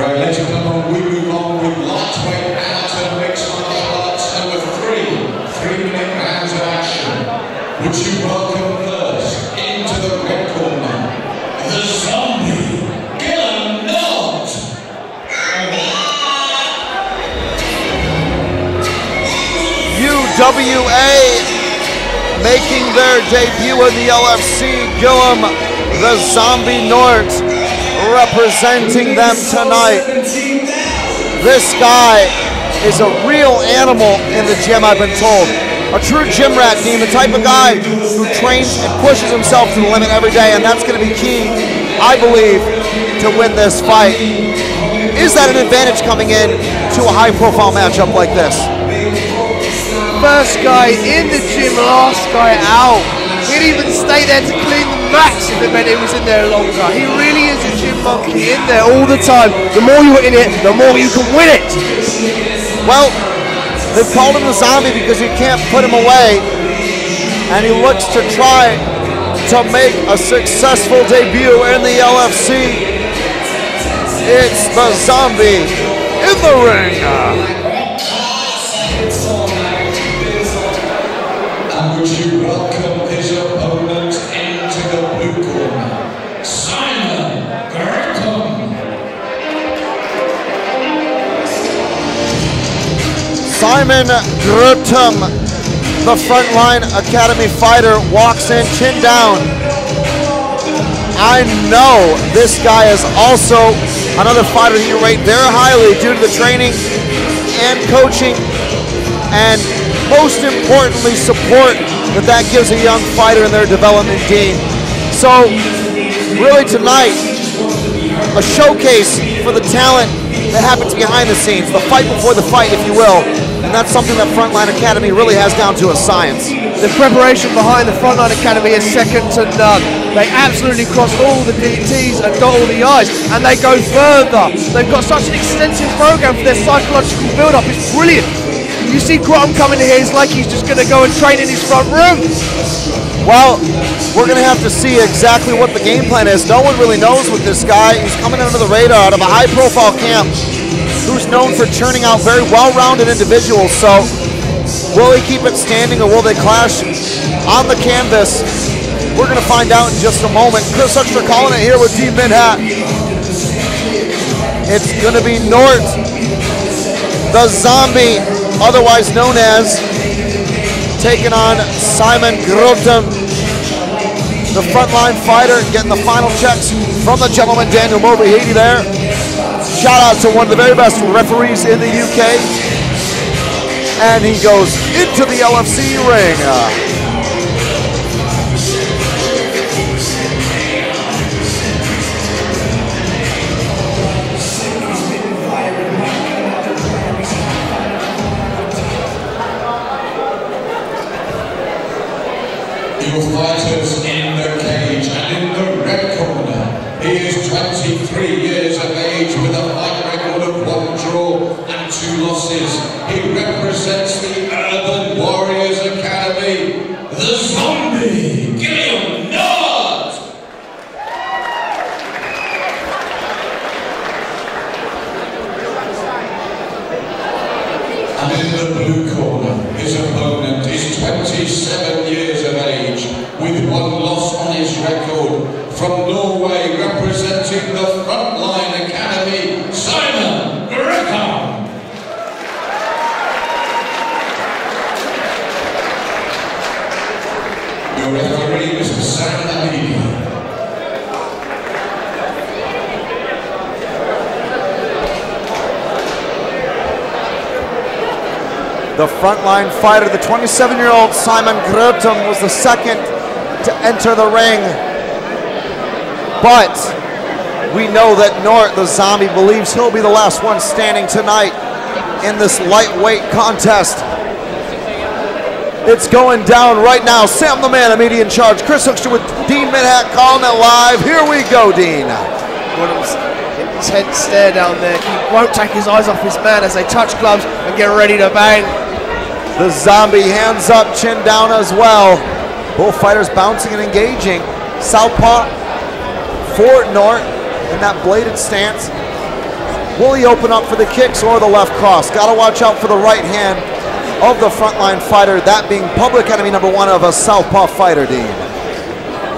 Right, ladies and gentlemen, we move on with lightweight amateur mixed martial arts number 3, 3-minute rounds of action. Would you welcome first into the red corner, the zombie, Guilherme. UWA making their debut in the LFC, Guilherme, the zombie Norte, representing them tonight. This guy is a real animal in the gym, I've been told. A true gym rat, Dean, the type of guy who trains and pushes himself to the limit every day, and that's going to be key, I believe, to win this fight. Is that an advantage coming in to a high-profile matchup like this? First guy in the gym, last guy out. He'd even stay there to clean the mats if it meant he was in there longer. He really is a gym monkey, in there all the time. The more you're in it, the more you can win it. Well, they've called him the zombie because you can't put him away, and he looks to try to make a successful debut in the LFC. It's the zombie in the ring. And would you welcome his opponent into the blue corner, Simen, Grøttum. Simen Grøttum, the Frontline Academy fighter, walks in chin down. I know this guy is also another fighter you rate very highly due to the training and coaching, and most importantly, support that gives a young fighter in their development, Dean. So, really tonight, a showcase for the talent that happens behind the scenes, the fight before the fight, if you will, and that's something that Frontline Academy really has down to a science. The preparation behind the Frontline Academy is second to none. They absolutely cross all the T's and dot all the I's, and they go further. They've got such an extensive program for their psychological build-up. It's brilliant. You see Grøttum coming in here, it's like he's just going to go and train in his front room. Well, we're going to have to see exactly what the game plan is. No one really knows with this guy. He's coming under the radar out of a high-profile camp who's known for churning out very well-rounded individuals. So, will he keep it standing or will they clash on the canvas? We're going to find out in just a moment. Chris Huxter calling it here with Team Mid-Hat. It's going to be Norte, the zombie, otherwise known as, taking on Simen Grøttum, the frontline fighter, getting the final checks from the gentleman Daniel Moby-Haiti there. Shout out to one of the very best referees in the UK. And he goes into the LFC ring. Your fighters in the cage, and in the red corner, he is 23 years of age with a fight record of 1 draw and 2 losses. He represents the Urban Warriors Academy, the zombie, Guilherme. And in the blue corner, his opponent is 27 years of age, with 1 loss on his record, from Norway, representing the Frontline Academy, Simen Grøttum. Your referee, Mr. Simen. The frontline fighter, the 27-year-old Simen Grøttum, was the second to enter the ring. But we know that Norte, the zombie, believes he'll be the last one standing tonight in this lightweight contest. It's going down right now. Sam the Man, immediate in charge. Chris Huxter with Dean Mid-Hat calling it live. Here we go, Dean. His head stare down there. He won't take his eyes off his man as they touch gloves and get ready to bang. The zombie hands up, chin down as well. Both fighters bouncing and engaging. Southpaw for Norte in that bladed stance. Will he open up for the kicks or the left cross? Got to watch out for the right hand of the frontline fighter, that being public enemy number 1 of a southpaw fighter, Dean.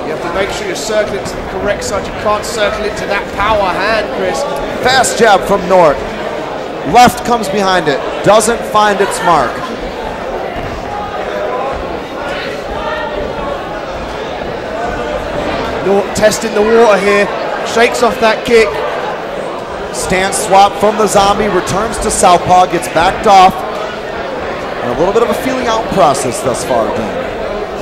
You have to make sure you're circling to the correct side. You can't circle into that power hand, Chris. Fast jab from Norte. Left comes behind it. Doesn't find its mark. Norte testing the water here. Shakes off that kick. Stance swap from the zombie. Returns to southpaw. Gets backed off. And a little bit of a feeling out process thus far, Dean.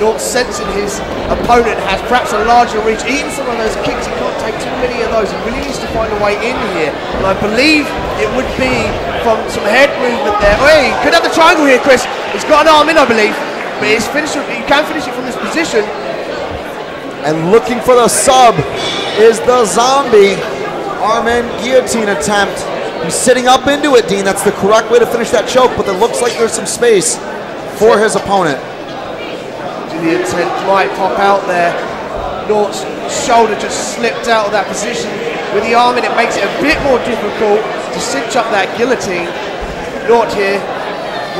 Norte sensing his opponent has perhaps a larger reach. Even some of those kicks, he can't take too many of those. He really needs to find a way in here. And I believe it would be from some head movement there. Oh, he could have the triangle here, Chris. He's got an arm in, I believe. But he can finish it from this position. And looking for the sub is the zombie. Arm-in guillotine attempt. He's sitting up into it, Dean. That's the correct way to finish that choke, but it looks like there's some space for his opponent. The intent might pop out there. Norte's shoulder just slipped out of that position. With the arm in, it makes it a bit more difficult to cinch up that guillotine. Norte here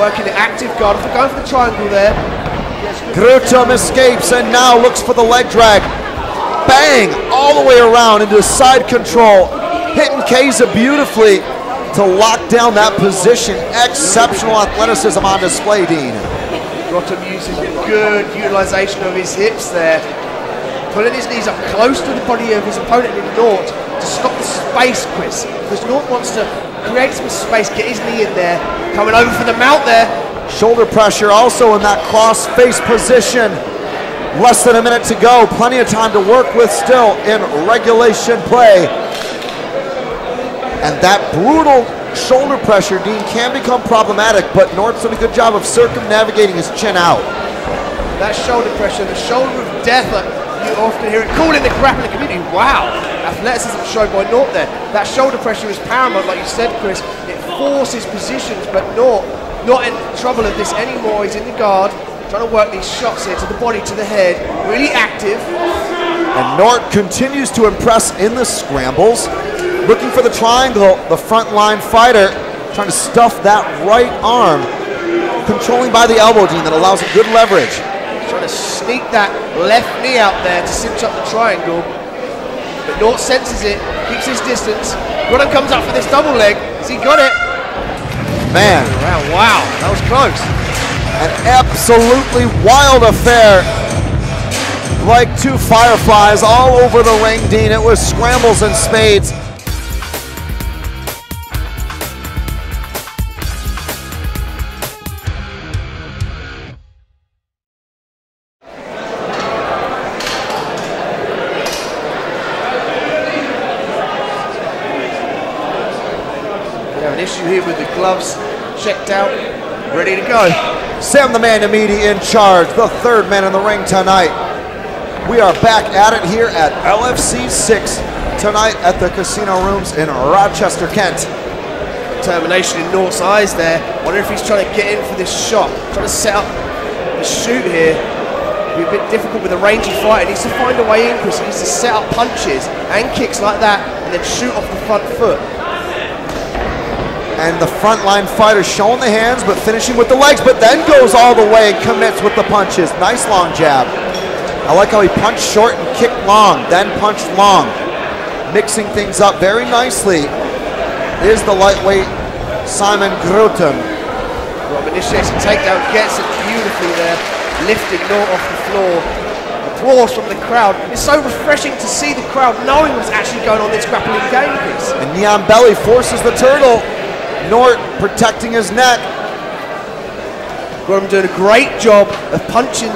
working the active guard. Going for the triangle there. Grøttum escapes and now looks for the leg drag. Bang! All the way around into side control. Hitting Keza beautifully to lock down that position. Exceptional athleticism on display, Dean. Grøttum using good utilization of his hips there. Pulling his knees up close to the body of his opponent in Norte to stop the space, Chris. Because Norte wants to create some space, get his knee in there. Coming over for the mount there. Shoulder pressure also in that cross-face position. Less than a minute to go. Plenty of time to work with still in regulation play. And that brutal shoulder pressure, Dean, can become problematic, but Norte's done a good job of circumnavigating his chin out. That shoulder pressure, the shoulder of death, you often hear it called in the grappling community. Wow, athleticism shown by Norte there. That shoulder pressure is paramount, like you said, Chris. It forces positions, but Norte not in trouble of this anymore. He's in the guard, trying to work these shots here to the body, to the head. Really active. And Norte continues to impress in the scrambles. Looking for the triangle, the front line fighter trying to stuff that right arm, controlling by the elbow, Dean, that allows a good leverage. Trying to sneak that left knee out there to cinch up the triangle. But Norte senses it, keeps his distance. Grøttum comes up for this double leg. Has he got it? Man. Wow, that was close. An absolutely wild affair. Like two fireflies all over the ring, Dean. It was scrambles and spades. Issue here with the gloves checked out, ready to go. Sam the Man Amidi in charge, the third man in the ring tonight. We are back at it here at LFC 6 tonight at the Casino Rooms in Rochester, Kent. Determination in Norte's eyes there. Wonder if he's trying to get in for this shot, trying to set up the shoot here. It'll be a bit difficult with a rangy fight. He needs to find a way in, Chris. He needs to set up punches and kicks like that and then shoot off the front foot. And the frontline fighter showing the hands, but finishing with the legs, but then goes all the way and commits with the punches. Nice long jab. I like how he punched short and kicked long, then punched long. Mixing things up very nicely is the lightweight Simen Grøttum. Rob initiates a takedown, gets it beautifully there, lifting Norte off the floor. Applause from the crowd. It's so refreshing to see the crowd knowing what's actually going on in this grappling game, Chris. And Neon Belly forces the turtle. Norte protecting his neck. Grøttum doing a great job of punching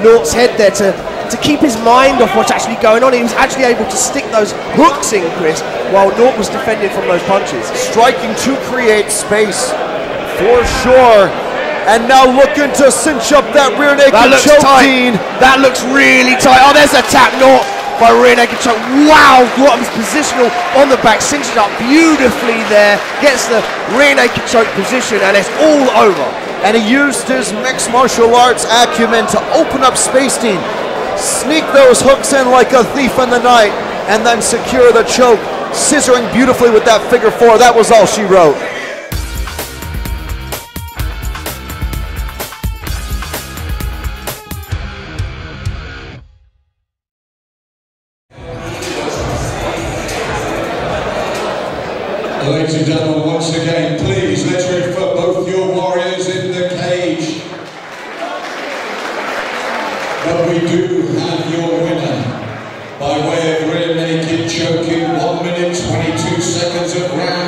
Norte's head there to keep his mind off what's actually going on. He was actually able to stick those hooks in, Chris, while Norte was defending from those punches. Striking to create space, for sure. And now looking to cinch up that rear naked choke, Dean. That looks really tight. Oh, there's a tap, Norte. By rear naked choke. Wow, Grøttum's positional on the back, cinches up beautifully there, gets the rear naked choke position, and it's all over. And he used his mixed martial arts acumen to open up space, Dean, sneak those hooks in like a thief in the night, and then secure the choke scissoring beautifully with that figure four. That was all she wrote. Ladies and gentlemen, once again, please, let's read for both your warriors in the cage. But we do have your winner by way of rear naked choking, 1 minute 22 seconds of round.